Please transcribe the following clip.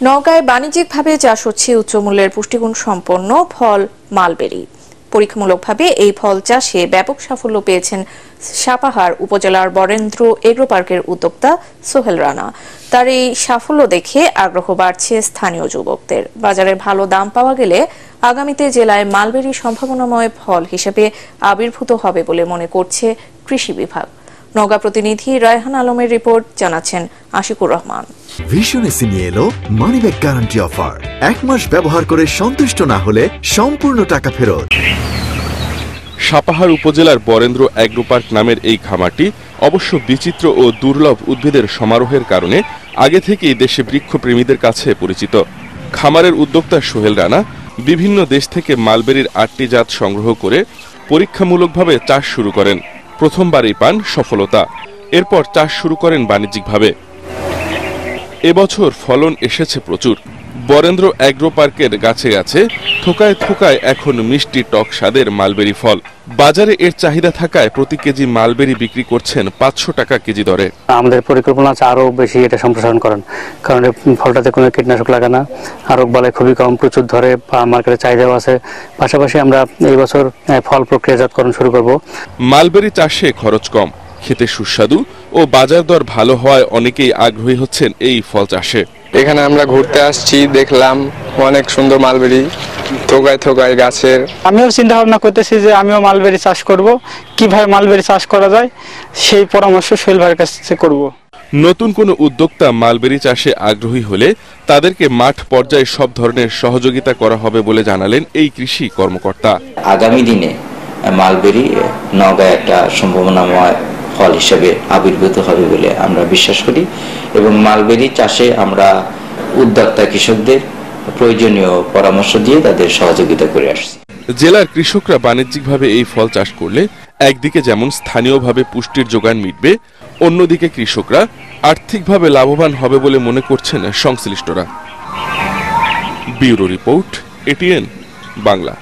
নওগাঁয় বাণিজ্যিকভাবে চাষ হচ্ছে উচ্চমূল্যের পুষ্টিগুণ সম্পন্ন ফল মালবেরি। পরীক্ষামূলকভাবে এই ফল চাষে ব্যাপক সাফল্য পেয়েছেন সাপাহার উপজেলার বরেন্দ্র এগ্রো পার্কের উদ্যোক্তা সোহেল রানা। তার এই সাফল্য দেখে আগ্রহ বাড়ছে স্থানীয় যুবকদের। বাজারে ভালো দাম পাওয়া গেলে আগামীতে জেলায় মালবেরি সম্ভাবনাময় ফল হিসেবে আবির্ভূত হবে বলে মনে করছে কৃষি বিভাগ। নওগাঁ প্রতিনিধি রায়হান আলমের রিপোর্ট, জানাচ্ছেন আশিকুর রহমান। ভিশন এসি নিয়ে এলো মানি ব্যাক গ্যারান্টি অফার। 1 মাস ব্যবহার করে সন্তুষ্ট না হলে সম্পূর্ণ টাকা ফেরত। সাপাহার উপজেলার বরেন্দ্র এগ্রো পার্ক নামের এই খামারটি অবশ্য বিচিত্র ও দুর্লভ উদ্ভিদের সমারোহের কারণে আগে থেকেই দেশে বৃক্ষপ্রেমীদের কাছে পরিচিত। খামারের উদ্যোক্তা সোহেল রানা বিভিন্ন দেশ থেকে মালবেরির 8টি জাত সংগ্রহ করে পরীক্ষামূলকভাবে চাষ শুরু করেন। প্রথমবারই পান সফলতা। এরপর চাষ শুরু করেন বাণিজ্যিকভাবে। এবছর ফলন এসেছে প্রচুর। বরেন্দ্র এগ্রো পার্কের গাছে গাছে থোকায় থোকায় এখন মিষ্টি টক স্বাদের মালবেরি ফল। বাজারে এর চাহিদা থাকায় প্রতি কেজি মালবেরি বিক্রি করছেন 500 টাকা কেজি দরে। আমাদের পরিকল্পনা আছে আরো বেশি এটা সম্প্রসারণ করেন, কারণ ফলটাতে কোনো কীটনাশক লাগে না, আরোগ বালাই খুবই কম, প্রচুর ধরে, মার্কেটে চাহিদাও আছে। পাশাপাশি আমরা এই বছর ফল প্রক্রিয়াজাতকরণ শুরু করব। মালবেরি চাষে খরচ কম, খেতে সুস্বাদু ও বাজার দর ভালো হওয়ায় অনেকেই আগ্রহী হচ্ছেন এই ফল চাষে। এখানে আমরা ঘুরতে আসছি, দেখলাম অনেক সুন্দর মালবেরি থোকায় থোকায় গাছের। আমিও চিন্তা ভাবনা করতেছি যে আমিও মালবেরি চাষ করব। কিভাবে মালবেরি চাষ করা যায় সেই পরামর্শ সোহেল ভাইয়ের কাছে করব। নতুন কোনো উদ্যোক্তা মালবেরি চাষে আগ্রহী হলে তাদেরকে মাঠ পর্যায়ে সব ধরনের সহযোগিতা করা হবে বলে জানালেন এই কৃষি কর্মকর্তা। আগামী দিনে মালবেরি নওগাঁয় একটা সম্ভাবনাময় ফল হিসেবে আবির্ভূত হবে বলে আমরা বিশ্বাস করি এবং মালবেরি চাষে আমরা উদ্যোক্তা কৃষকদের প্রয়োজনীয় পরামর্শ দিয়ে তাদের সহযোগিতা করে আসছি। জেলার কৃষকরা বাণিজ্যিকভাবে এই ফল চাষ করলে একদিকে যেমন স্থানীয়ভাবে পুষ্টির যোগান মিটবে, অন্যদিকে কৃষকরা আর্থিকভাবে লাভবান হবে বলে মনে করছেন সংশ্লিষ্টরা। Bureau report, ATN Bangla.